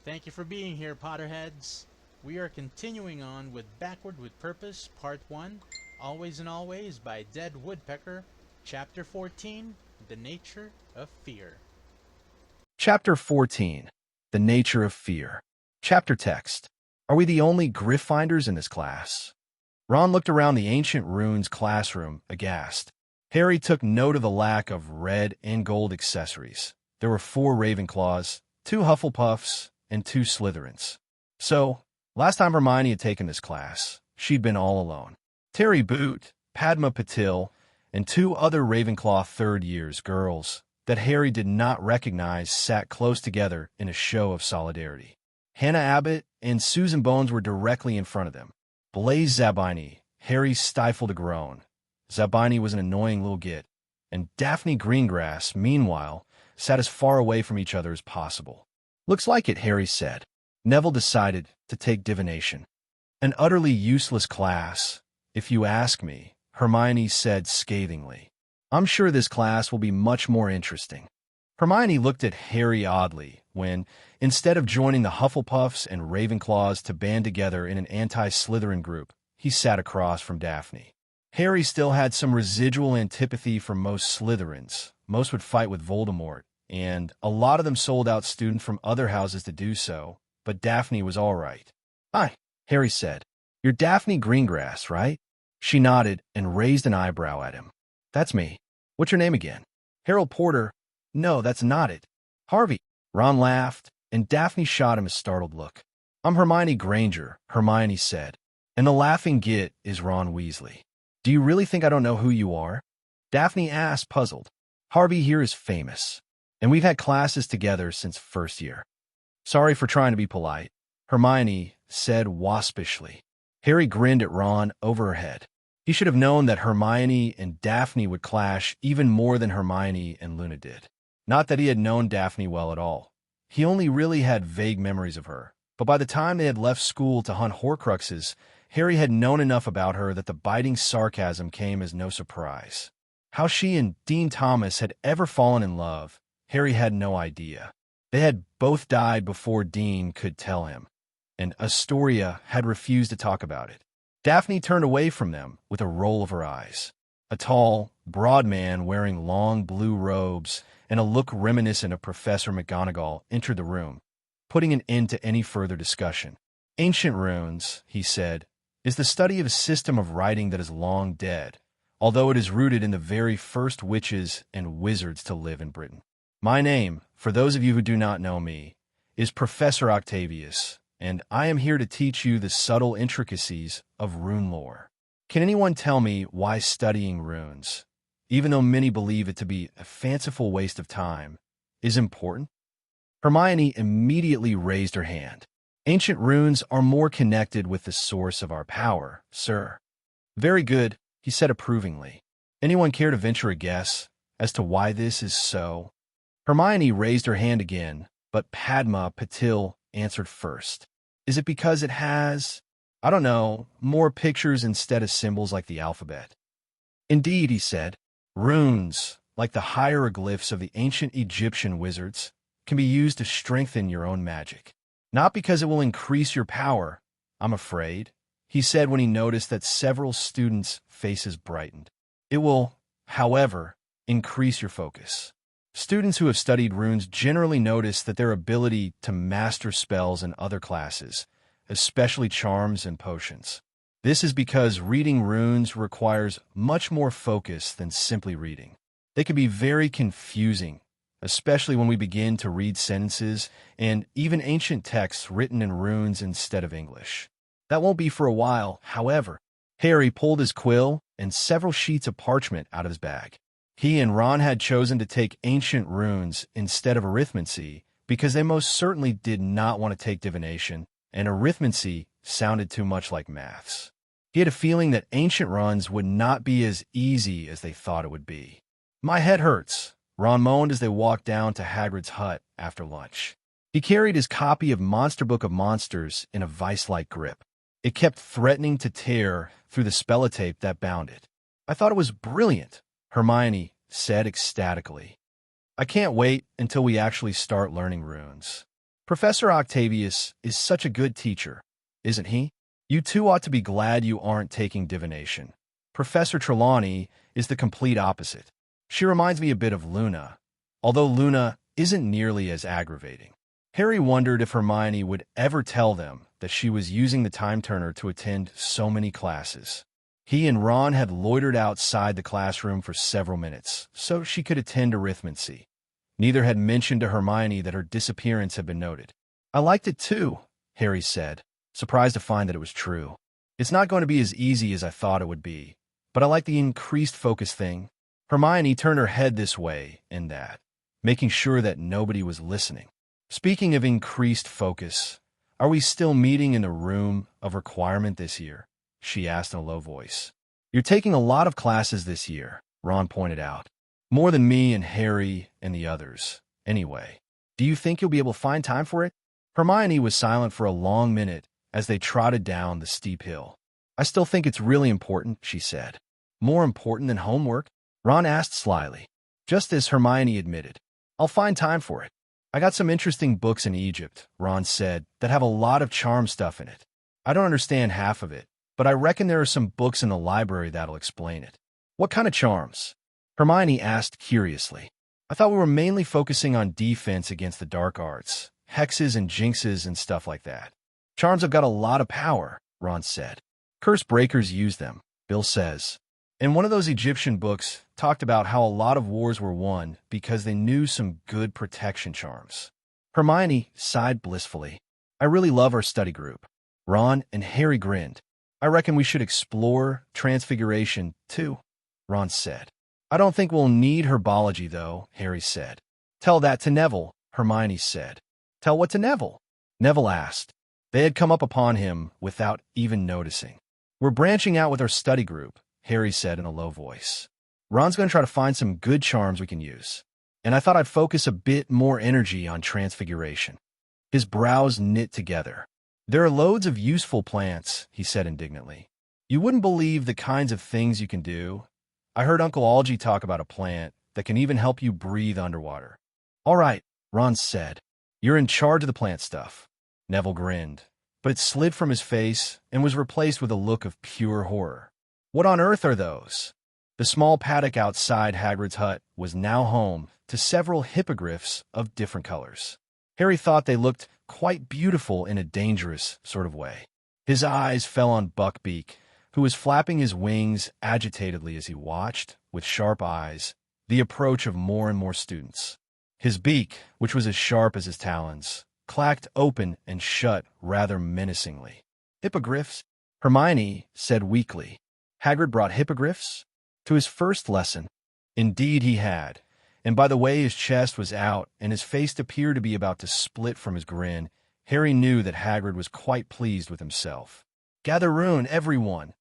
Thank you for being here, Potterheads. We are continuing on with Backward with Purpose, Part 1, Always and Always by Dead Woodpecker, Chapter 14, The Nature of Fear. Chapter 14. The Nature of Fear. Chapter text. Are we the only Gryffindors in this class? Ron looked around the Ancient Runes classroom, aghast. Harry took note of the lack of red and gold accessories. There were 4 Ravenclaws, 2 Hufflepuffs, and 2 Slytherins. So, last time Hermione had taken this class, she'd been all alone. Terry Boot, Padma Patil, and 2 other Ravenclaw third-years girls that Harry did not recognize sat close together in a show of solidarity. Hannah Abbott and Susan Bones were directly in front of them. Blaise Zabini, Harry stifled a groan. Zabini was an annoying little git, and Daphne Greengrass, meanwhile, sat as far away from each other as possible. Looks like it, Harry said. Neville decided to take divination. An utterly useless class, if you ask me, Hermione said scathingly. I'm sure this class will be much more interesting. Hermione looked at Harry oddly when, instead of joining the Hufflepuffs and Ravenclaws to band together in an anti-Slytherin group, he sat across from Daphne. Harry still had some residual antipathy for most Slytherins. Most would fight with Voldemort, and a lot of them sold out students from other houses to do so, but Daphne was all right. Hi, Harry said. You're Daphne Greengrass, right? She nodded and raised an eyebrow at him. That's me. What's your name again? Harold Porter. No, that's not it. Harvey. Ron laughed, and Daphne shot him a startled look. I'm Hermione Granger, Hermione said, and the laughing git is Ron Weasley. Do you really think I don't know who you are? Daphne asked, puzzled. Harvey here is famous, and we've had classes together since first year. Sorry for trying to be polite, Hermione said waspishly. Harry grinned at Ron over her head. He should have known that Hermione and Daphne would clash even more than Hermione and Luna did. Not that he had known Daphne well at all. He only really had vague memories of her. But by the time they had left school to hunt Horcruxes, Harry had known enough about her that the biting sarcasm came as no surprise. How she and Dean Thomas had ever fallen in love, Harry had no idea. They had both died before Dean could tell him, and Astoria had refused to talk about it. Daphne turned away from them with a roll of her eyes. A tall, broad man wearing long blue robes and a look reminiscent of Professor McGonagall entered the room, putting an end to any further discussion. Ancient Runes, he said, is the study of a system of writing that is long dead, although it is rooted in the very first witches and wizards to live in Britain. My name, for those of you who do not know me, is Professor Octavius, and I am here to teach you the subtle intricacies of rune lore. Can anyone tell me why studying runes, even though many believe it to be a fanciful waste of time, is important? Hermione immediately raised her hand. Ancient runes are more connected with the source of our power, sir. Very good, he said approvingly. Anyone care to venture a guess as to why this is so? Hermione raised her hand again, but Padma Patil answered first. Is it because it has, I don't know, more pictures instead of symbols like the alphabet? Indeed, he said. Runes, like the hieroglyphs of the ancient Egyptian wizards, can be used to strengthen your own magic. Not because it will increase your power, I'm afraid, he said when he noticed that several students' faces brightened. It will, however, increase your focus. Students who have studied runes generally notice that their ability to master spells in other classes, especially charms and potions. This is because reading runes requires much more focus than simply reading. They can be very confusing, especially when we begin to read sentences and even ancient texts written in runes instead of English. That won't be for a while, however. Harry pulled his quill and several sheets of parchment out of his bag. He and Ron had chosen to take ancient runes instead of arithmancy because they most certainly did not want to take divination, and arithmancy sounded too much like maths. He had a feeling that ancient runes would not be as easy as they thought it would be. My head hurts, Ron moaned as they walked down to Hagrid's hut after lunch. He carried his copy of Monster Book of Monsters in a vice-like grip. It kept threatening to tear through the spellotape that bound it. I thought it was brilliant, Hermione said ecstatically. I can't wait until we actually start learning runes. Professor Octavius is such a good teacher, isn't he? You two ought to be glad you aren't taking divination. Professor Trelawney is the complete opposite. She reminds me a bit of Luna, although Luna isn't nearly as aggravating. Harry wondered if Hermione would ever tell them that she was using the time turner to attend so many classes. He and Ron had loitered outside the classroom for several minutes, so she could attend arithmancy. Neither had mentioned to Hermione that her disappearance had been noted. I liked it too, Harry said, surprised to find that it was true. It's not going to be as easy as I thought it would be, but I like the increased focus thing. Hermione turned her head this way and that, making sure that nobody was listening. Speaking of increased focus, are we still meeting in the room of requirement this year? She asked in a low voice. You're taking a lot of classes this year, Ron pointed out. More than me and Harry and the others. Anyway, do you think you'll be able to find time for it? Hermione was silent for a long minute as they trotted down the steep hill. I still think it's really important, she said. More important than homework? Ron asked slyly. Just as Hermione admitted. I'll find time for it. I got some interesting books in Egypt, Ron said, that have a lot of charm stuff in it. I don't understand half of it, but I reckon there are some books in the library that'll explain it. What kind of charms? Hermione asked curiously. I thought we were mainly focusing on defense against the dark arts, hexes and jinxes and stuff like that. Charms have got a lot of power, Ron said. Curse breakers use them, Bill says. And one of those Egyptian books talked about how a lot of wars were won because they knew some good protection charms. Hermione sighed blissfully. I really love our study group. Ron and Harry grinned. I reckon we should explore Transfiguration, too, Ron said. I don't think we'll need herbology, though, Harry said. Tell that to Neville, Hermione said. Tell what to Neville? Neville asked. They had come up upon him without even noticing. We're branching out with our study group, Harry said in a low voice. Ron's going to try to find some good charms we can use. And I thought I'd focus a bit more energy on Transfiguration. His brows knit together. There are loads of useful plants, he said indignantly. You wouldn't believe the kinds of things you can do. I heard Uncle Algy talk about a plant that can even help you breathe underwater. All right, Ron said. You're in charge of the plant stuff. Neville grinned, but it slid from his face and was replaced with a look of pure horror. What on earth are those? The small paddock outside Hagrid's hut was now home to several hippogriffs of different colors. Harry thought they looked quite beautiful in a dangerous sort of way. His eyes fell on Buckbeak, who was flapping his wings agitatedly as he watched, with sharp eyes, the approach of more and more students. His beak, which was as sharp as his talons, clacked open and shut rather menacingly. Hippogriffs? Hermione said weakly. Hagrid brought hippogriffs? To his first lesson. Indeed he had, and by the way his chest was out and his face appeared to be about to split from his grin, Harry knew that Hagrid was quite pleased with himself. Gather round, everyone!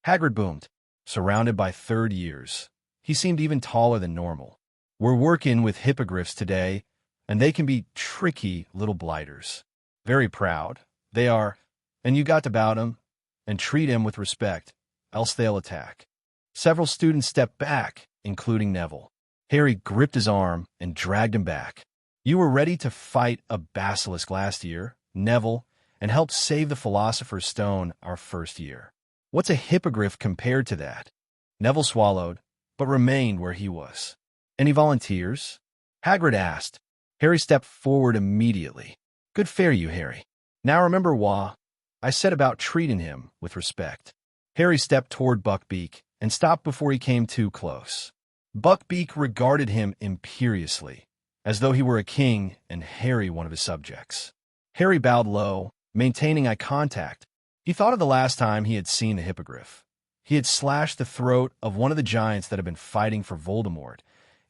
Hagrid boomed, surrounded by third years. He seemed even taller than normal. We're working with hippogriffs today, and they can be tricky little blighters. Very proud. They are, and you got to bow them and treat them with respect, else they'll attack. Several students stepped back, including Neville. Harry gripped his arm and dragged him back. You were ready to fight a basilisk last year, Neville, and helped save the Philosopher's Stone our first year. What's a hippogriff compared to that? Neville swallowed, but remained where he was. Any volunteers? Hagrid asked. Harry stepped forward immediately. Good fare you, Harry. Now remember what I said about treating him with respect. Harry stepped toward Buckbeak and stopped before he came too close. Buckbeak regarded him imperiously, as though he were a king and Harry one of his subjects. Harry bowed low, maintaining eye contact. He thought of the last time he had seen the hippogriff. He had slashed the throat of one of the giants that had been fighting for Voldemort,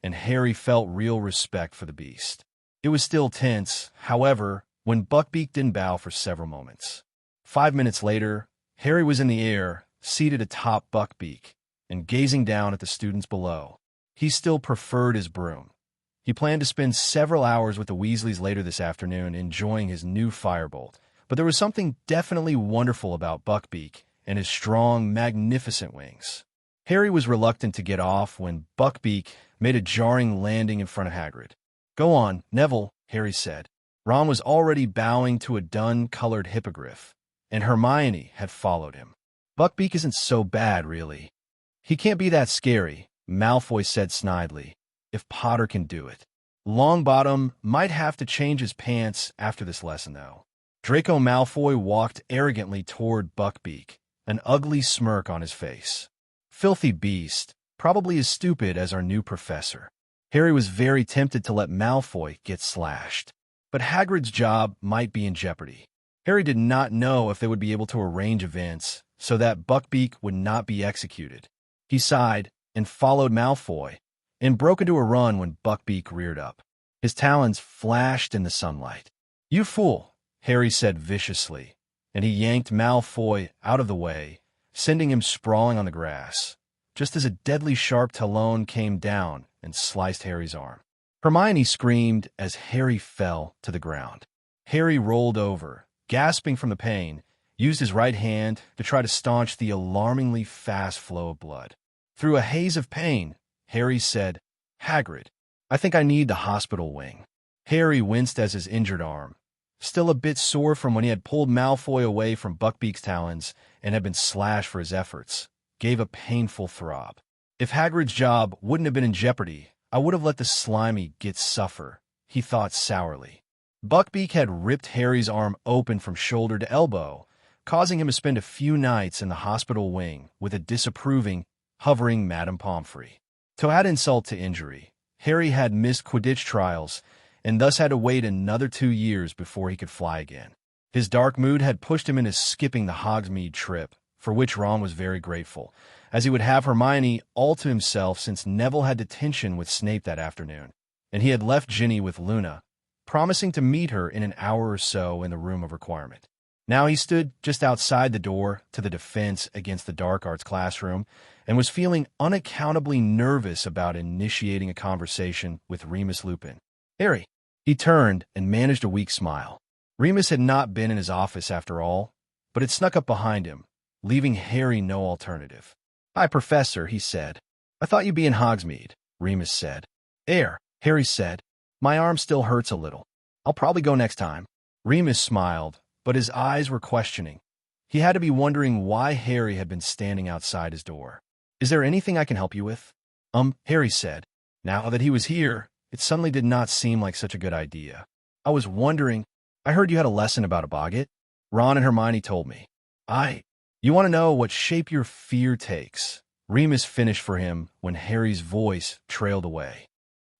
and Harry felt real respect for the beast. It was still tense, however, when Buckbeak didn't bow for several moments. 5 minutes later, Harry was in the air, seated atop Buckbeak, and gazing down at the students below. He still preferred his broom. He planned to spend several hours with the Weasleys later this afternoon enjoying his new firebolt, but there was something definitely wonderful about Buckbeak and his strong, magnificent wings. Harry was reluctant to get off when Buckbeak made a jarring landing in front of Hagrid. Go on, Neville, Harry said. Ron was already bowing to a dun-colored hippogriff, and Hermione had followed him. Buckbeak isn't so bad, really. He can't be that scary, Malfoy said snidely, if Potter can do it. Longbottom might have to change his pants after this lesson, though. Draco Malfoy walked arrogantly toward Buckbeak, an ugly smirk on his face. Filthy beast, probably as stupid as our new professor. Harry was very tempted to let Malfoy get slashed. But Hagrid's job might be in jeopardy. Harry did not know if they would be able to arrange events so that Buckbeak would not be executed. He sighed and followed Malfoy, and broke into a run when Buckbeak reared up. His talons flashed in the sunlight. "You fool," Harry said viciously, and he yanked Malfoy out of the way, sending him sprawling on the grass, just as a deadly sharp talon came down and sliced Harry's arm. Hermione screamed as Harry fell to the ground. Harry rolled over, gasping from the pain, used his right hand to try to staunch the alarmingly fast flow of blood. Through a haze of pain, Harry said, "Hagrid, I think I need the hospital wing." Harry winced as his injured arm, still a bit sore from when he had pulled Malfoy away from Buckbeak's talons and had been slashed for his efforts, gave a painful throb. If Hagrid's job wouldn't have been in jeopardy, I would have let the slimy git suffer, he thought sourly. Buckbeak had ripped Harry's arm open from shoulder to elbow, causing him to spend a few nights in the hospital wing with a disapproving, hovering Madame Pomfrey. To add insult to injury, Harry had missed Quidditch trials and thus had to wait another 2 years before he could fly again. His dark mood had pushed him into skipping the Hogsmeade trip, for which Ron was very grateful, as he would have Hermione all to himself since Neville had detention with Snape that afternoon, and he had left Ginny with Luna, promising to meet her in an hour or so in the room of requirement. Now he stood just outside the door to the defense against the dark arts classroom and was feeling unaccountably nervous about initiating a conversation with Remus Lupin. "Harry." He turned and managed a weak smile. Remus had not been in his office after all, but had snuck up behind him, leaving Harry no alternative. "Hi, Professor," he said. "I thought you'd be in Hogsmeade," Remus said. Harry said. "My arm still hurts a little. I'll probably go next time." Remus smiled, but his eyes were questioning. He had to be wondering why Harry had been standing outside his door. "Is there anything I can help you with?" Harry said. Now that he was here, it suddenly did not seem like such a good idea. "I was wondering, I heard you had a lesson about a boggart. Ron and Hermione told me. You want to know what shape your fear takes?" Remus finished for him when Harry's voice trailed away.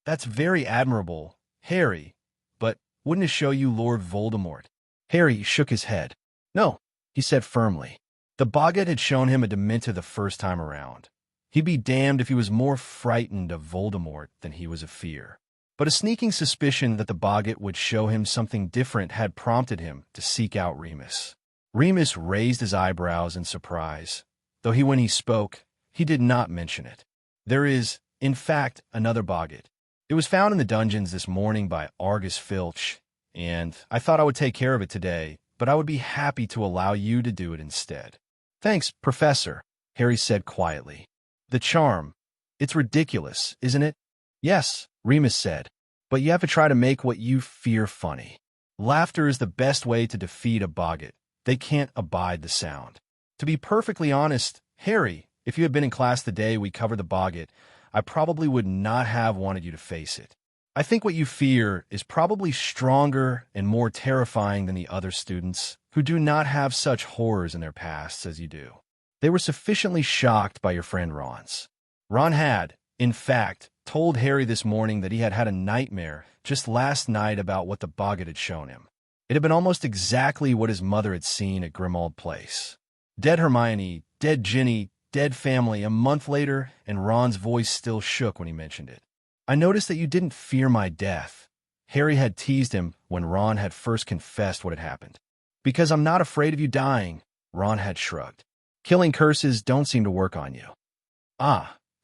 "That's very admirable, Harry, but wouldn't it show you Lord Voldemort?" Harry shook his head. "No," he said firmly. The boggart had shown him a Dementor the first time around. He'd be damned if he was more frightened of Voldemort than he was of fear. But a sneaking suspicion that the boggart would show him something different had prompted him to seek out Remus. Remus raised his eyebrows in surprise, though when he spoke, he did not mention it. "There is, in fact, another boggart. It was found in the dungeons this morning by Argus Filch, and I thought I would take care of it today, but I would be happy to allow you to do it instead." "Thanks, Professor," Harry said quietly. "The charm. It's ridiculous, isn't it?" "Yes," Remus said, "but you have to try to make what you fear funny. Laughter is the best way to defeat a boggart. They can't abide the sound. To be perfectly honest, Harry, if you had been in class the day we covered the boggart, I probably would not have wanted you to face it. I think what you fear is probably stronger and more terrifying than the other students, who do not have such horrors in their pasts as you do." They were sufficiently shocked by your friend Ron's. Ron had, in fact, told Harry this morning that he had had a nightmare just last night about what the boggart had shown him. It had been almost exactly what his mother had seen at Grimmauld Place. Dead Hermione, dead Ginny, dead family a month later, and Ron's voice still shook when he mentioned it. "I noticed that you didn't fear my death," Harry had teased him when Ron had first confessed what had happened. "Because I'm not afraid of you dying," Ron had shrugged. "Killing curses don't seem to work on you."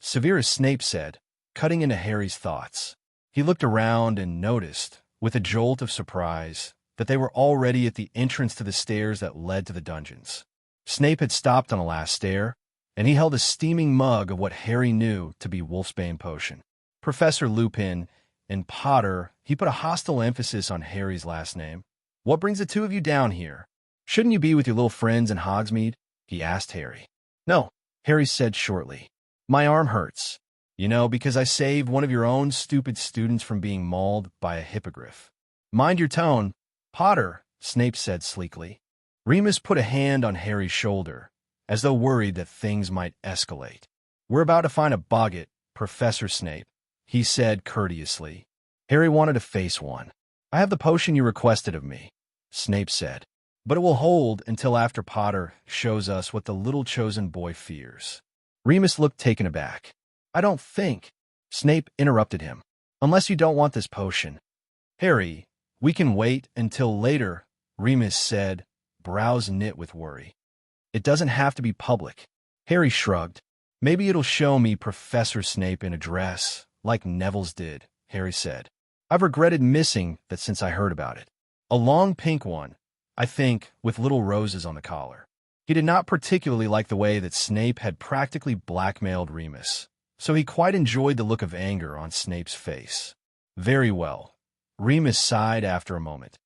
Severus Snape said, cutting into Harry's thoughts. He looked around and noticed, with a jolt of surprise, that they were already at the entrance to the stairs that led to the dungeons. Snape had stopped on the last stair, and he held a steaming mug of what Harry knew to be Wolfsbane potion. "Professor Lupin, and Potter, he put a hostile emphasis on Harry's last name. What brings the two of you down here? Shouldn't you be with your little friends in Hogsmeade? He asked Harry. No, Harry said shortly. My arm hurts. You know, because I saved one of your own stupid students from being mauled by a hippogriff. Mind your tone, Potter, Snape said sleekly. Remus put a hand on Harry's shoulder, as though worried that things might escalate. We're about to find a boggart, Professor Snape, he said courteously. Harry wanted to face one. I have the potion you requested of me, Snape said, but it will hold until after Potter shows us what the little chosen boy fears. Remus looked taken aback. I don't think, Snape interrupted him, unless you don't want this potion. Harry, we can wait until later, Remus said, brows knit with worry. It doesn't have to be public. Harry shrugged. Maybe it'll show me Professor Snape in a dress, like Neville's did, Harry said. I've regretted missing that since I heard about it. A long pink one, I think, with little roses on the collar. He did not particularly like the way that Snape had practically blackmailed Remus, so he quite enjoyed the look of anger on Snape's face. Very well. Remus sighed after a moment.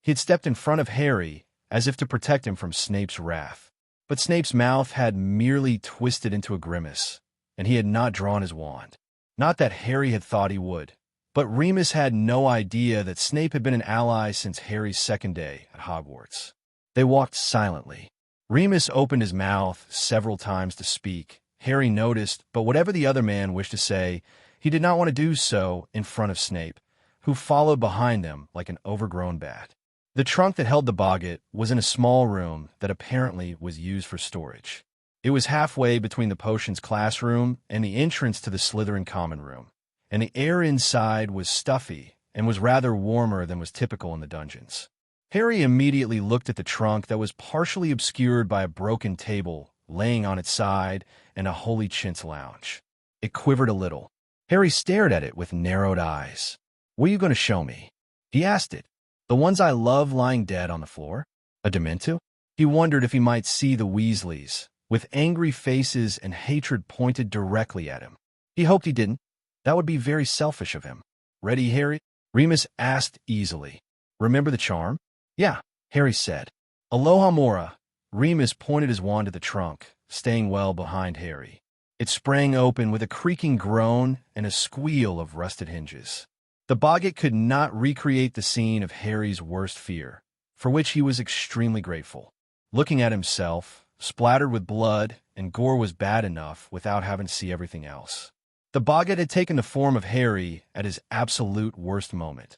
He had stepped in front of Harry, as if to protect him from Snape's wrath. But Snape's mouth had merely twisted into a grimace, and he had not drawn his wand. Not that Harry had thought he would, but Remus had no idea that Snape had been an ally since Harry's second day at Hogwarts. They walked silently. Remus opened his mouth several times to speak. Harry noticed, but whatever the other man wished to say, he did not want to do so in front of Snape, who followed behind them like an overgrown bat. The trunk that held the boggart was in a small room that apparently was used for storage. It was halfway between the potions classroom and the entrance to the Slytherin common room, and the air inside was stuffy and was rather warmer than was typical in the dungeons. Harry immediately looked at the trunk that was partially obscured by a broken table laying on its side and a holy chintz lounge. It quivered a little. Harry stared at it with narrowed eyes. What are you going to show me? He asked it. The ones I love lying dead on the floor? A Dementu? He wondered if he might see the Weasleys, with angry faces and hatred pointed directly at him. He hoped he didn't. That would be very selfish of him. Ready, Harry? Remus asked easily. Remember the charm? Yeah, Harry said. Alohomora. Remus pointed his wand at the trunk, staying well behind Harry. It sprang open with a creaking groan and a squeal of rusted hinges. The boggart could not recreate the scene of Harry's worst fear, for which he was extremely grateful. Looking at himself, splattered with blood, and gore was bad enough without having to see everything else. The boggart had taken the form of Harry at his absolute worst moment,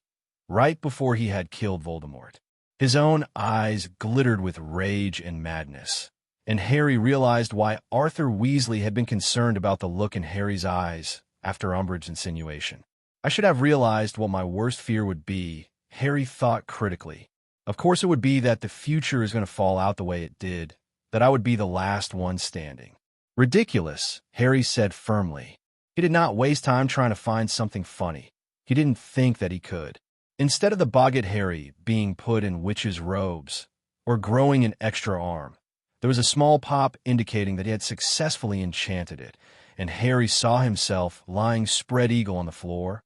right before he had killed Voldemort. His own eyes glittered with rage and madness, and Harry realized why Arthur Weasley had been concerned about the look in Harry's eyes after Umbridge's insinuation. I should have realized what my worst fear would be, Harry thought critically. Of course it would be that the future is going to fall out the way it did, that I would be the last one standing. Ridiculous, Harry said firmly. He did not waste time trying to find something funny. He didn't think that he could. Instead of the boggart Harry being put in witch's robes or growing an extra arm, there was a small pop indicating that he had successfully enchanted it, and Harry saw himself lying spread eagle on the floor,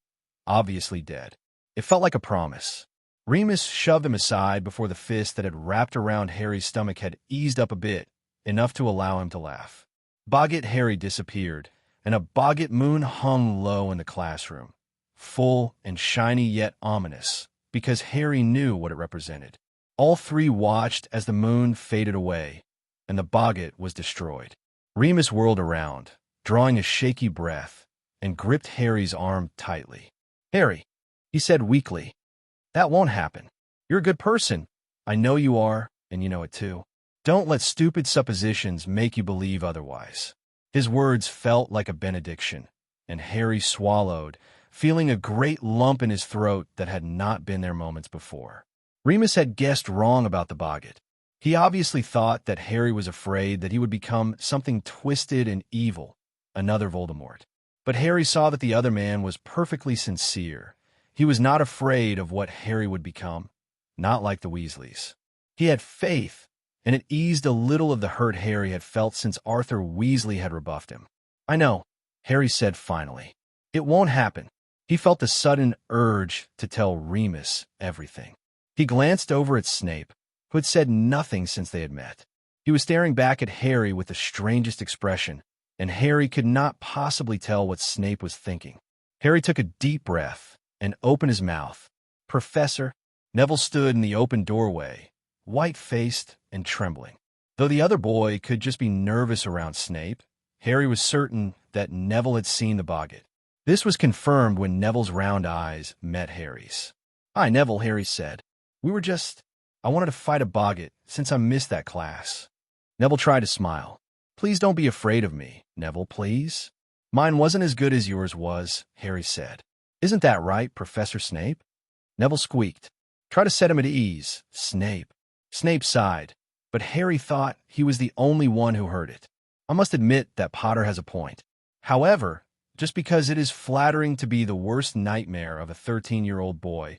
obviously dead. It felt like a promise. Remus shoved him aside before the fist that had wrapped around Harry's stomach had eased up a bit, enough to allow him to laugh. Boggart Harry disappeared, and a boggart moon hung low in the classroom, full and shiny yet ominous, because Harry knew what it represented. All three watched as the moon faded away, and the boggart was destroyed. Remus whirled around, drawing a shaky breath, and gripped Harry's arm tightly. Harry, he said weakly, that won't happen. You're a good person. I know you are, and you know it too. Don't let stupid suppositions make you believe otherwise. His words felt like a benediction, and Harry swallowed, feeling a great lump in his throat that had not been there moments before. Remus had guessed wrong about the boggart. He obviously thought that Harry was afraid that he would become something twisted and evil, another Voldemort. But Harry saw that the other man was perfectly sincere. He was not afraid of what Harry would become, not like the Weasleys. He had faith, and it eased a little of the hurt Harry had felt since Arthur Weasley had rebuffed him. I know, Harry said finally. It won't happen. He felt a sudden urge to tell Remus everything. He glanced over at Snape, who had said nothing since they had met. He was staring back at Harry with the strangest expression, and Harry could not possibly tell what Snape was thinking. Harry took a deep breath and opened his mouth. "Professor?" Neville stood in the open doorway, white-faced and trembling. Though the other boy could just be nervous around Snape, Harry was certain that Neville had seen the Boggart. This was confirmed when Neville's round eyes met Harry's. "Hi, Neville," Harry said. I wanted to fight a Boggart since I missed that class." Neville tried to smile. "Please don't be afraid of me, Neville, please." "Mine wasn't as good as yours was," Harry said. "Isn't that right, Professor Snape?" Neville squeaked. "Try to set him at ease, Snape." Snape sighed, but Harry thought he was the only one who heard it. "I must admit that Potter has a point. However, just because it is flattering to be the worst nightmare of a 13-year-old boy,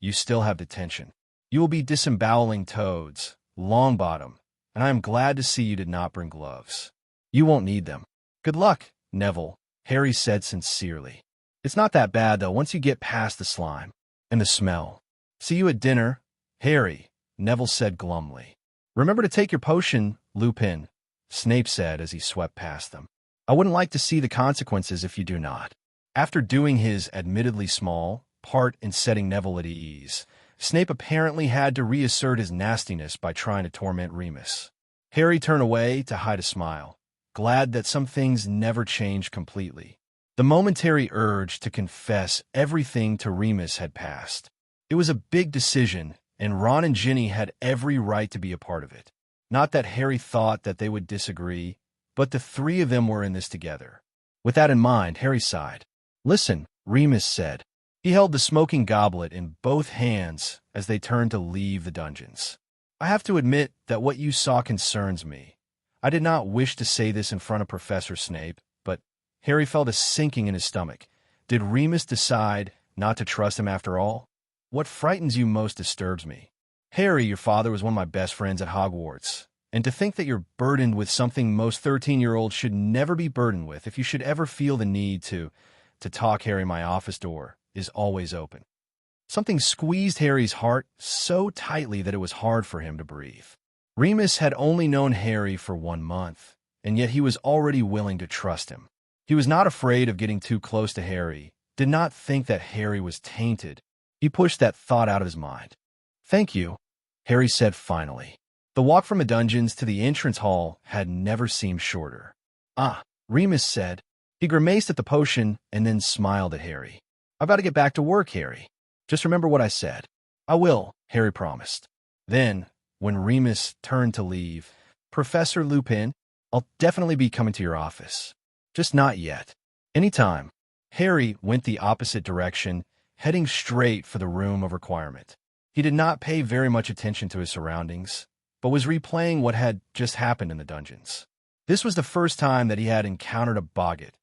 you still have detention. You will be disemboweling Toads, Longbottom, and I am glad to see you did not bring gloves. You won't need them." "Good luck, Neville," Harry said sincerely. "It's not that bad, though, once you get past the slime and the smell." "See you at dinner, Harry," Neville said glumly. "Remember to take your potion, Lupin," Snape said as he swept past them. "I wouldn't like to see the consequences if you do not." After doing his admittedly small part in setting Neville at ease, Snape apparently had to reassert his nastiness by trying to torment Remus. Harry turned away to hide a smile, glad that some things never changed completely. The momentary urge to confess everything to Remus had passed. It was a big decision, and Ron and Ginny had every right to be a part of it. Not that Harry thought that they would disagree, but the three of them were in this together. With that in mind, Harry sighed. "Listen," Remus said. He held the smoking goblet in both hands as they turned to leave the dungeons. "I have to admit that what you saw concerns me. I did not wish to say this in front of Professor Snape, but—" Harry felt a sinking in his stomach. Did Remus decide not to trust him after all? "What frightens you most disturbs me. Harry, your father was one of my best friends at Hogwarts, and to think that you're burdened with something most 13-year-olds should never be burdened with. If you should ever feel the need to talk, Harry, my office door is always open." Something squeezed Harry's heart so tightly that it was hard for him to breathe. Remus had only known Harry for 1 month, and yet he was already willing to trust him. He was not afraid of getting too close to Harry, did not think that Harry was tainted. He pushed that thought out of his mind. "Thank you," Harry said finally. The walk from the dungeons to the entrance hall had never seemed shorter. "Ah," Remus said. He grimaced at the potion and then smiled at Harry. "I've got to get back to work, Harry. Just remember what I said." "I will," Harry promised. Then, when Remus turned to leave, "Professor Lupin, I'll definitely be coming to your office. Just not yet. Anytime." Harry went the opposite direction, heading straight for the room of requirement. He did not pay very much attention to his surroundings, but was replaying what had just happened in the dungeons. This was the first time that he had encountered a Boggart,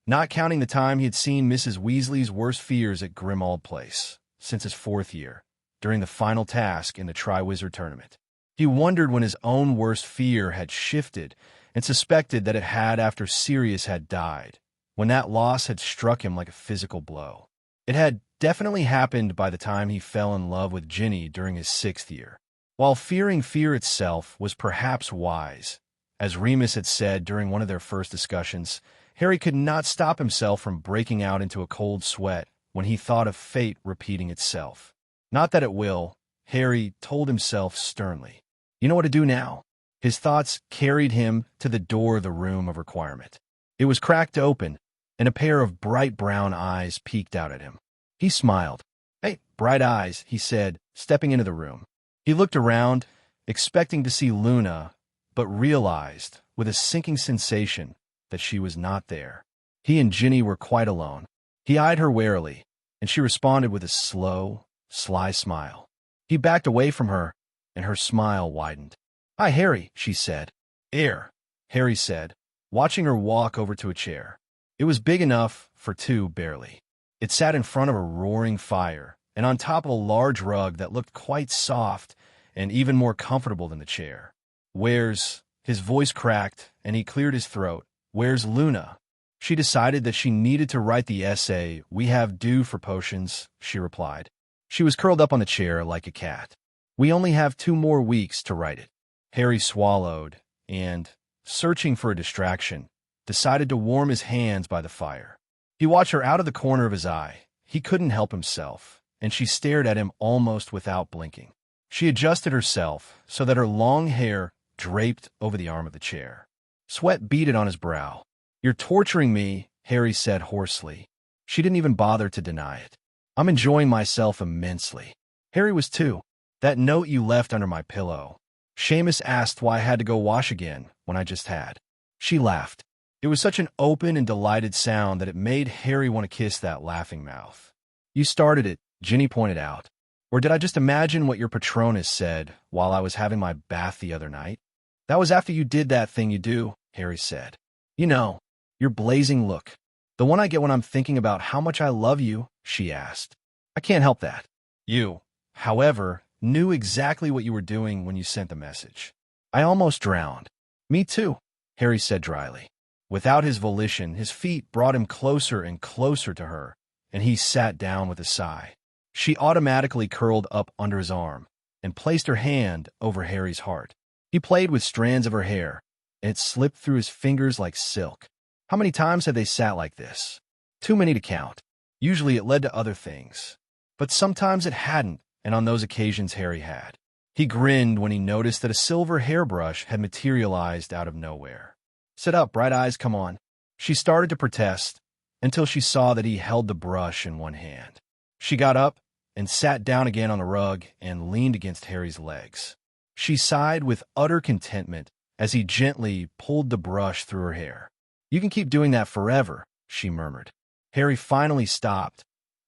not counting the time he had seen Mrs. Weasley's worst fears at Grimmauld Place since his 4th year, during the final task in the Triwizard Tournament. He wondered when his own worst fear had shifted and suspected that it had after Sirius had died, when that loss had struck him like a physical blow. It had definitely happened by the time he fell in love with Ginny during his 6th year. While fearing fear itself was perhaps wise, as Remus had said during one of their first discussions, Harry could not stop himself from breaking out into a cold sweat when he thought of fate repeating itself. Not that it will, Harry told himself sternly. You know what to do now. His thoughts carried him to the door of the room of requirement. It was cracked open, and a pair of bright brown eyes peeked out at him. He smiled. "Hey, Bright Eyes," he said, stepping into the room. He looked around, expecting to see Luna, but realized, with a sinking sensation, that she was not there. He and Ginny were quite alone. He eyed her warily, and she responded with a slow, sly smile. He backed away from her, and her smile widened. "Hi, Harry," she said. "Air," Harry said, watching her walk over to a chair. It was big enough for two, barely. It sat in front of a roaring fire, and on top of a large rug that looked quite soft and even more comfortable than the chair. "Where's—" his voice cracked, and he cleared his throat. "Where's Luna?" She decided that she needed to write the essay we have due for potions, she replied. She was curled up on the chair like a cat. We only have 2 more weeks to write it. Harry swallowed and, searching for a distraction, decided to warm his hands by the fire. He watched her out of the corner of his eye. He couldn't help himself, and she stared at him almost without blinking. She adjusted herself so that her long hair draped over the arm of the chair. Sweat beaded on his brow. "You're torturing me," Harry said hoarsely. She didn't even bother to deny it. "I'm enjoying myself immensely." Harry was too. "That note you left under my pillow. Seamus asked why I had to go wash again when I just had." She laughed. It was such an open and delighted sound that it made Harry want to kiss that laughing mouth. "You started it," Ginny pointed out. "Or did I just imagine what your Patronus said while I was having my bath the other night?" "That was after you did that thing you do," Harry said. "You know, your blazing look. The one I get when I'm thinking about how much I love you," she asked. "I can't help that." "You, however, knew exactly what you were doing when you sent the message." "I almost drowned." "Me too," Harry said dryly. Without his volition, his feet brought him closer and closer to her, and he sat down with a sigh. She automatically curled up under his arm and placed her hand over Harry's heart. He played with strands of her hair, and it slipped through his fingers like silk. How many times had they sat like this? Too many to count. Usually it led to other things. But sometimes it hadn't, and on those occasions Harry had. He grinned when he noticed that a silver hairbrush had materialized out of nowhere. "Sit up, Bright Eyes, come on." She started to protest until she saw that he held the brush in one hand. She got up and sat down again on the rug and leaned against Harry's legs. She sighed with utter contentment as he gently pulled the brush through her hair. "You can keep doing that forever," she murmured. Harry finally stopped,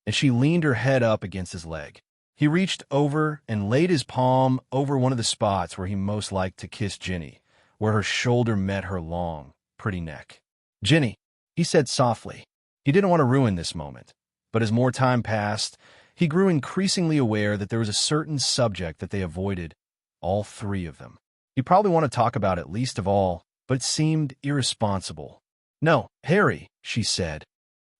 and she leaned her head up against his leg. He reached over and laid his palm over one of the spots where he most liked to kiss Ginny, where her shoulder met her long, pretty neck. "Ginny," he said softly. He didn't want to ruin this moment, but as more time passed, he grew increasingly aware that there was a certain subject that they avoided, all 3 of them. He probably wanted to talk about it least of all, but it seemed irresponsible. "No, Harry," she said.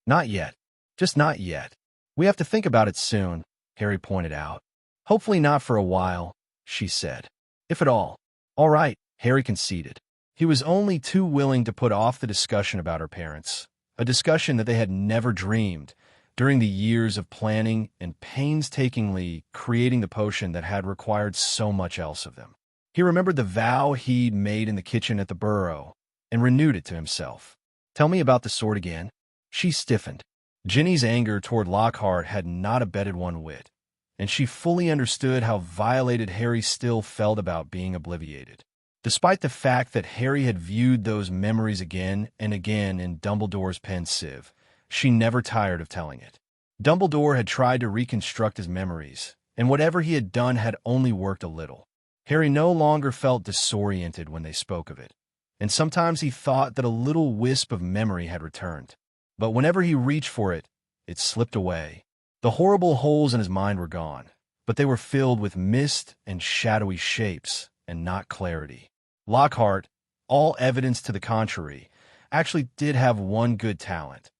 "Not yet. Just not yet. We have to think about it soon," Harry pointed out. "Hopefully not for a while," she said. "If at all." "All right," Harry conceded. He was only too willing to put off the discussion about her parents, a discussion that they had never dreamed during the years of planning and painstakingly creating the potion that had required so much else of them. He remembered the vow he'd made in the kitchen at the Burrow and renewed it to himself. "Tell me about the sword again." She stiffened. Ginny's anger toward Lockhart had not abated one whit, and she fully understood how violated Harry still felt about being obliviated. Despite the fact that Harry had viewed those memories again and again in Dumbledore's Pensieve, she never tired of telling it. Dumbledore had tried to reconstruct his memories, and whatever he had done had only worked a little. Harry no longer felt disoriented when they spoke of it, and sometimes he thought that a little wisp of memory had returned. But whenever he reached for it, it slipped away. The horrible holes in his mind were gone, but they were filled with mist and shadowy shapes, and not clarity. Lockhart, all evidence to the contrary, actually did have one good talent.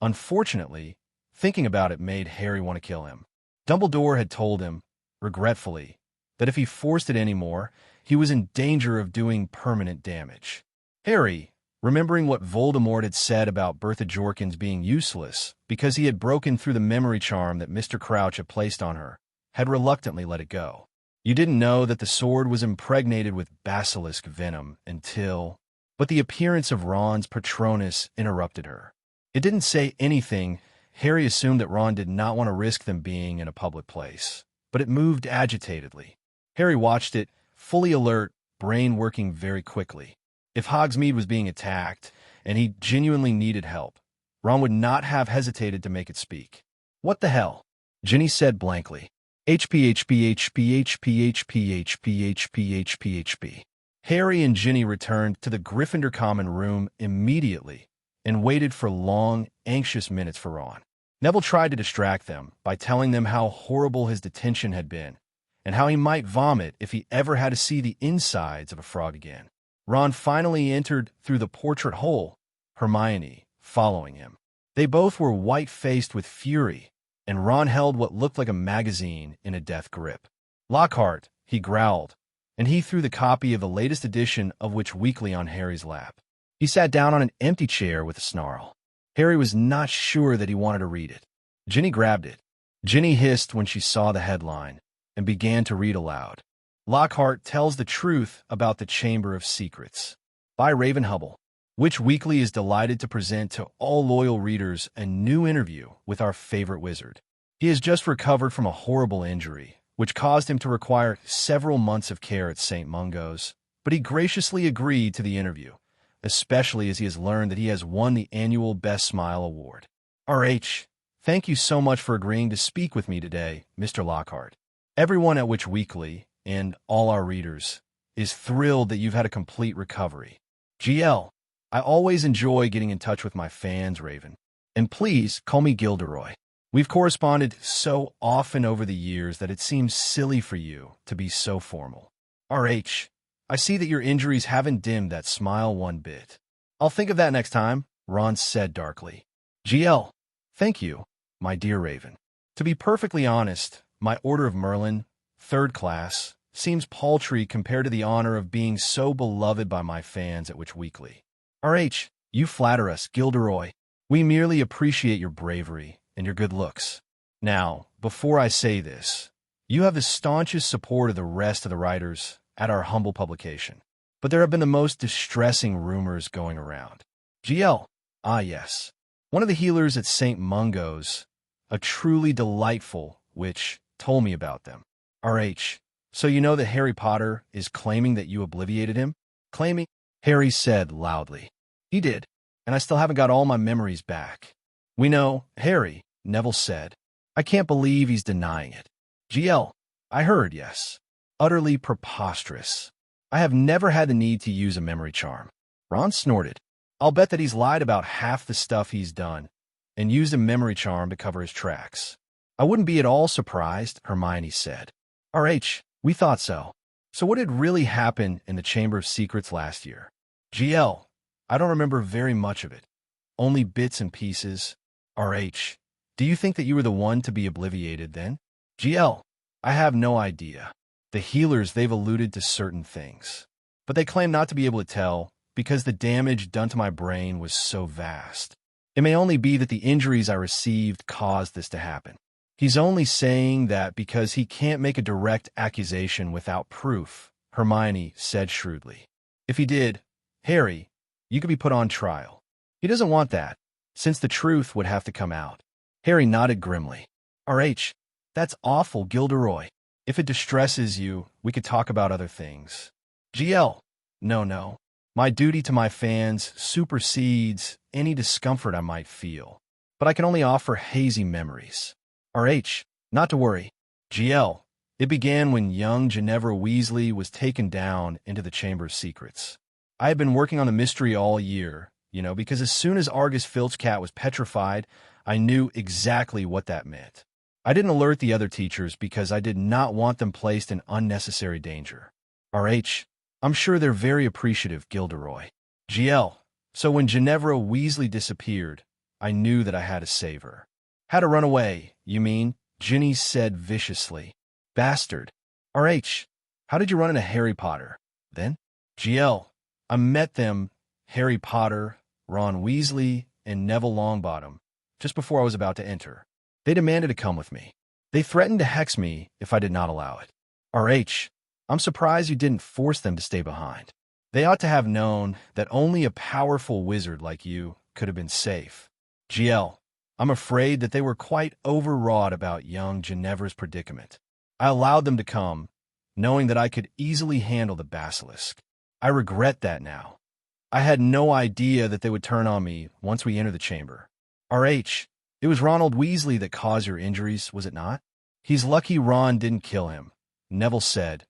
Unfortunately, thinking about it made Harry want to kill him. Dumbledore had told him, regretfully, that if he forced it anymore, he was in danger of doing permanent damage. Harry, remembering what Voldemort had said about Bertha Jorkins being useless because he had broken through the memory charm that Mr. Crouch had placed on her, had reluctantly let it go. You didn't know that the sword was impregnated with basilisk venom until... But the appearance of Ron's Patronus interrupted her. It didn't say anything. Harry assumed that Ron did not want to risk them being in a public place, but it moved agitatedly. Harry watched it, fully alert, brain working very quickly. If Hogsmeade was being attacked, and he genuinely needed help, Ron would not have hesitated to make it speak. "What the hell?" Ginny said blankly. HPHPHPHPHPHPHPHPHP. Harry and Ginny returned to the Gryffindor common room immediately and waited for long, anxious minutes for Ron. Neville tried to distract them by telling them how horrible his detention had been and how he might vomit if he ever had to see the insides of a frog again. Ron finally entered through the portrait hole, Hermione following him. They both were white-faced with fury, and Ron held what looked like a magazine in a death grip. "Lockhart," he growled, and he threw the copy of the latest edition of Witch Weekly on Harry's lap. He sat down on an empty chair with a snarl. Harry was not sure that he wanted to read it. Ginny grabbed it. Ginny hissed when she saw the headline and began to read aloud. "Lockhart tells the truth about the Chamber of Secrets," by Raven Hubble. Witch Weekly is delighted to present to all loyal readers a new interview with our favorite wizard. He has just recovered from a horrible injury, which caused him to require several months of care at St. Mungo's, but he graciously agreed to the interview, especially as he has learned that he has won the annual Best Smile Award. "RH, thank you so much for agreeing to speak with me today, Mr. Lockhart. Everyone at Witch Weekly, and all our readers, is thrilled that you've had a complete recovery. GL, I always enjoy getting in touch with my fans, Raven. And please call me Gilderoy. We've corresponded so often over the years that it seems silly for you to be so formal. RH, I see that your injuries haven't dimmed that smile one bit." "I'll think of that next time," Ron said darkly. "GL, thank you, my dear Raven. To be perfectly honest, my Order of Merlin, 3rd class, seems paltry compared to the honor of being so beloved by my fans at Witch Weekly. RH, you flatter us, Gilderoy. We merely appreciate your bravery and your good looks. Now, before I say this, you have the staunchest support of the rest of the writers at our humble publication. But there have been the most distressing rumors going around. GL, ah yes, one of the healers at St. Mungo's, a truly delightful witch, told me about them. RH, so you know that Harry Potter is claiming that you obliviated him?" "Claiming?" Harry said loudly. "He did, and I still haven't got all my memories back." "We know, Harry," Neville said. "I can't believe he's denying it." GL, I heard, yes. Utterly preposterous. I have never had the need to use a memory charm. Ron snorted. "I'll bet that he's lied about half the stuff he's done and used a memory charm to cover his tracks." "I wouldn't be at all surprised," Hermione said. RH, we thought so. So what had really happened in the Chamber of Secrets last year? GL, I don't remember very much of it. Only bits and pieces. RH, do you think that you were the one to be obliviated then? GL, I have no idea. The healers, they've alluded to certain things, but they claim not to be able to tell because the damage done to my brain was so vast. It may only be that the injuries I received caused this to happen. He's only saying that because he can't make a direct accusation without proof, Hermione said shrewdly. If he did, Harry, you could be put on trial. He doesn't want that, since the truth would have to come out. Harry nodded grimly. RH, that's awful, Gilderoy. If it distresses you, we could talk about other things. GL, no. My duty to my fans supersedes any discomfort I might feel, but I can only offer hazy memories. RH, not to worry. GL, it began when young Ginevra Weasley was taken down into the Chamber of Secrets. I had been working on the mystery all year, because as soon as Argus Filchcat was petrified, I knew exactly what that meant. I didn't alert the other teachers because I did not want them placed in unnecessary danger. RH, I'm sure they're very appreciative, Gilderoy. GL, so when Ginevra Weasley disappeared, I knew that I had to save her. Had to run away, you mean? Ginny said viciously. Bastard. RH, how did you run into Harry Potter? Then? GL, I met them, Harry Potter, Ron Weasley, and Neville Longbottom, just before I was about to enter. They demanded to come with me. They threatened to hex me if I did not allow it. RH, I'm surprised you didn't force them to stay behind. They ought to have known that only a powerful wizard like you could have been safe. GL, I'm afraid that they were quite overwrought about young Ginevra's predicament. I allowed them to come, knowing that I could easily handle the basilisk. I regret that now. I had no idea that they would turn on me once we entered the chamber. RH, it was Ronald Weasley that caused your injuries, was it not? He's lucky Ron didn't kill him, Neville said,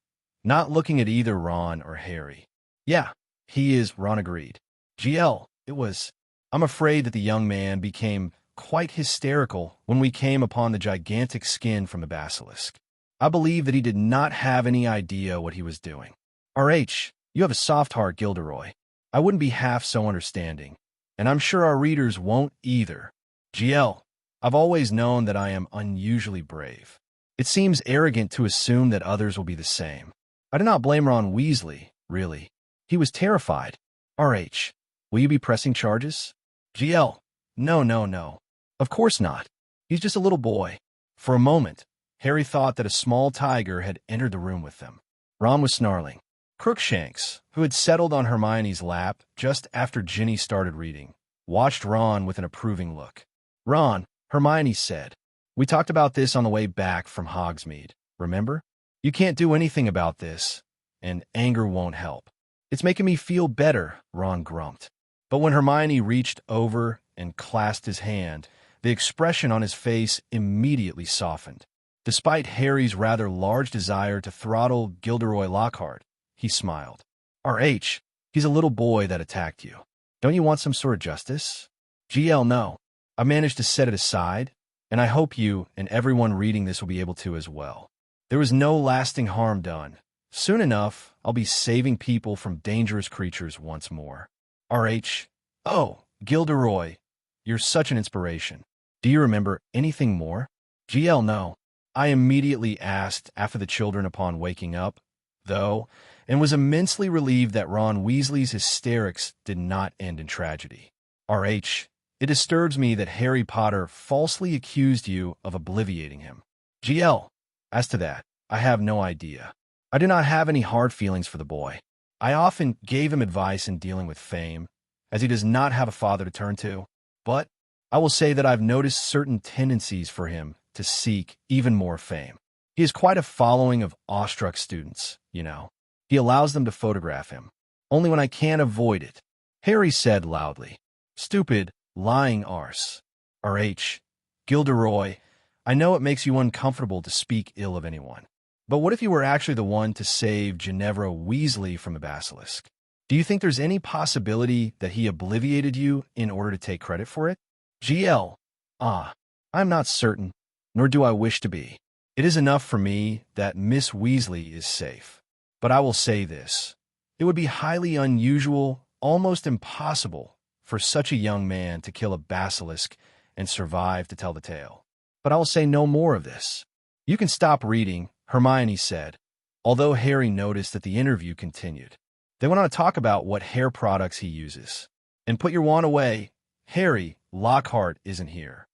not looking at either Ron or Harry. Yeah, he is, Ron agreed. GL, it was. I'm afraid that the young man became quite hysterical when we came upon the gigantic skin from the basilisk. I believe that he did not have any idea what he was doing. RH, you have a soft heart, Gilderoy. I wouldn't be half so understanding. And I'm sure our readers won't either. GL, I've always known that I am unusually brave. It seems arrogant to assume that others will be the same. I do not blame Ron Weasley, really. He was terrified. RH, will you be pressing charges? GL, no. Of course not. He's just a little boy. For a moment, Harry thought that a small tiger had entered the room with them. Ron was snarling. Crookshanks, who had settled on Hermione's lap just after Ginny started reading, watched Ron with an approving look. Ron, Hermione said, we talked about this on the way back from Hogsmeade, remember? You can't do anything about this, and anger won't help. It's making me feel better, Ron grumped. But when Hermione reached over and clasped his hand, the expression on his face immediately softened. Despite Harry's rather large desire to throttle Gilderoy Lockhart, he smiled. RH, he's a little boy that attacked you. Don't you want some sort of justice? GL, no. I managed to set it aside, and I hope you and everyone reading this will be able to as well. There was no lasting harm done. Soon enough, I'll be saving people from dangerous creatures once more. RH, oh, Gilderoy, you're such an inspiration. Do you remember anything more? GL, no. I immediately asked after the children upon waking up, though, and was immensely relieved that Ron Weasley's hysterics did not end in tragedy. RH, it disturbs me that Harry Potter falsely accused you of obliviating him. GL, as to that, I have no idea. I do not have any hard feelings for the boy. I often gave him advice in dealing with fame, as he does not have a father to turn to, but I will say that I've noticed certain tendencies for him to seek even more fame. He has quite a following of awestruck students, you know. He allows them to photograph him, only when I can't avoid it. Harry said loudly, stupid, lying arse. RH, Gilderoy, I know it makes you uncomfortable to speak ill of anyone, but what if you were actually the one to save Ginevra Weasley from the basilisk? Do you think there's any possibility that he obliviated you in order to take credit for it? GL, I'm not certain, nor do I wish to be. It is enough for me that Miss Weasley is safe. But I will say this. It would be highly unusual, almost impossible, for such a young man to kill a basilisk and survive to tell the tale. But I will say no more of this. You can stop reading, Hermione said, although Harry noticed that the interview continued. They went on to talk about what hair products he uses. And put your wand away. Harry, Lockhart isn't here.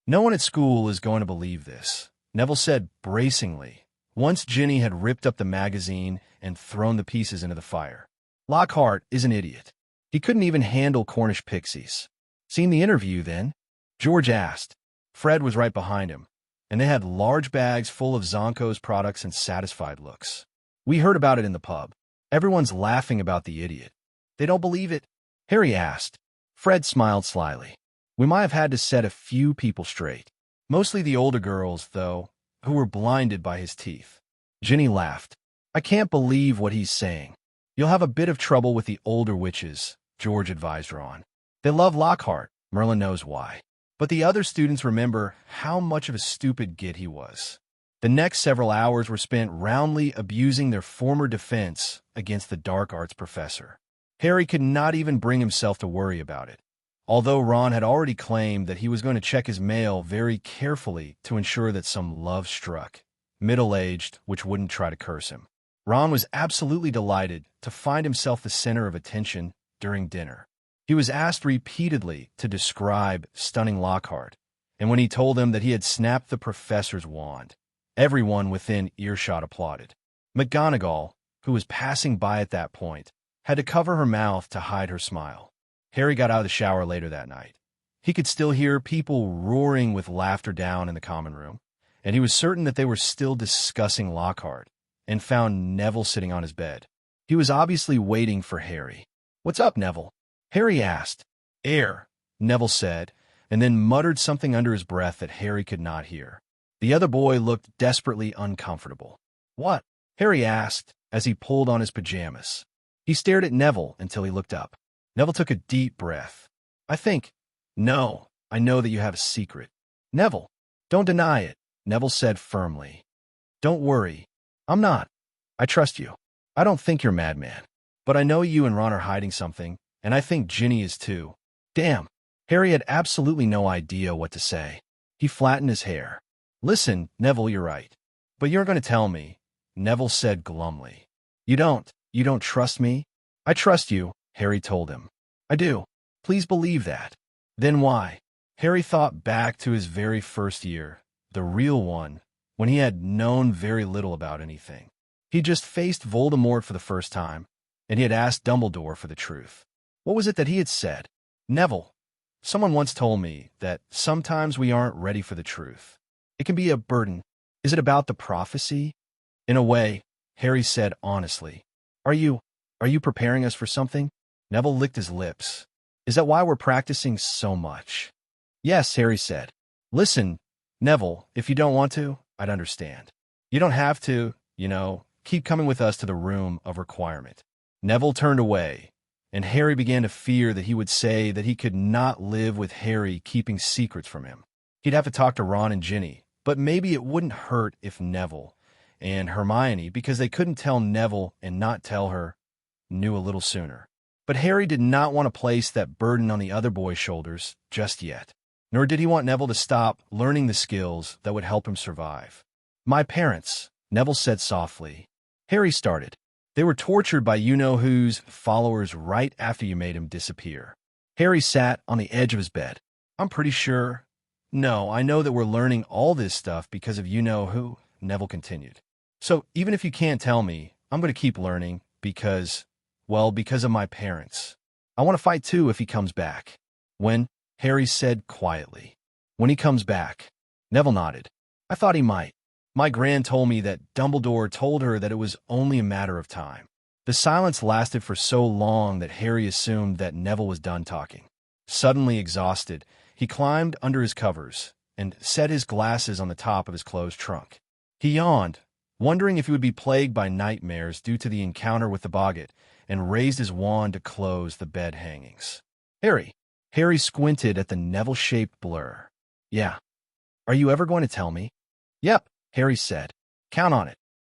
No one at school is going to believe this, Neville said bracingly, once Ginny had ripped up the magazine and thrown the pieces into the fire. Lockhart is an idiot. He couldn't even handle Cornish pixies. Seen the interview, then? George asked. Fred was right behind him, and they had large bags full of Zonko's products and satisfied looks. We heard about it in the pub. Everyone's laughing about the idiot. They don't believe it? Harry asked. Fred smiled slyly. We might have had to set a few people straight. Mostly the older girls, though, who were blinded by his teeth. Ginny laughed. I can't believe what he's saying. You'll have a bit of trouble with the older witches, George advised Ron. They love Lockhart. Merlin knows why. But the other students remember how much of a stupid git he was. The next several hours were spent roundly abusing their former defense against the dark arts professor. Harry could not even bring himself to worry about it, although Ron had already claimed that he was going to check his mail very carefully to ensure that some love-struck, middle-aged, which wouldn't try to curse him. Ron was absolutely delighted to find himself the center of attention during dinner. He was asked repeatedly to describe stunning Lockhart, and when he told them that he had snapped the professor's wand, everyone within earshot applauded. McGonagall, who was passing by at that point, had to cover her mouth to hide her smile. Harry got out of the shower later that night. He could still hear people roaring with laughter down in the common room, and he was certain that they were still discussing Lockhart, and found Neville sitting on his bed. He was obviously waiting for Harry. What's up, Neville? Harry asked. Air, Neville said, and then muttered something under his breath that Harry could not hear. The other boy looked desperately uncomfortable. What? Harry asked as he pulled on his pajamas. He stared at Neville until he looked up. Neville took a deep breath. No, I know that you have a secret. Neville, don't deny it, Neville said firmly. Don't worry. I'm not. I trust you. I don't think you're a madman. But I know you and Ron are hiding something, and I think Ginny is too. Damn. Harry had absolutely no idea what to say. He flattened his hair. Listen, Neville, you're right. But you're going to tell me, Neville said glumly. You don't trust me? I trust you, Harry told him. I do. Please believe that. Then why? Harry thought back to his very first year, the real one, when he had known very little about anything. He just faced Voldemort for the first time, and he had asked Dumbledore for the truth. What was it that he had said? Neville, someone once told me that sometimes we aren't ready for the truth. It can be a burden. Is it about the prophecy? In a way, Harry said honestly. Are you preparing us for something? Neville licked his lips. Is that why we're practicing so much? Yes, Harry said. Listen, Neville, if you don't want to, I'd understand. You don't have to, keep coming with us to the room of requirement. Neville turned away, and Harry began to fear that he would say that he could not live with Harry keeping secrets from him. He'd have to talk to Ron and Ginny, but maybe it wouldn't hurt if Neville and Hermione, because they couldn't tell Neville and not tell her, knew a little sooner. But Harry did not want to place that burden on the other boys' shoulders just yet, nor did he want Neville to stop learning the skills that would help him survive. My parents, Neville said softly. Harry started. They were tortured by you-know-who's followers right after you made him disappear. Harry sat on the edge of his bed. I'm pretty sure. No, I know that we're learning all this stuff because of you-know-who, Neville continued. So even if you can't tell me, I'm going to keep learning because of my parents. I want to fight too if he comes back. When? Harry said quietly. When he comes back. Neville nodded. I thought he might. My gran told me that Dumbledore told her that it was only a matter of time. The silence lasted for so long that Harry assumed that Neville was done talking. Suddenly exhausted, he climbed under his covers and set his glasses on the top of his closed trunk. He yawned, wondering if he would be plagued by nightmares due to the encounter with the Boggart, and raised his wand to close the bed hangings. Harry squinted at the Neville-shaped blur. Yeah. Are you ever going to tell me? Yep, Harry said. Count on it.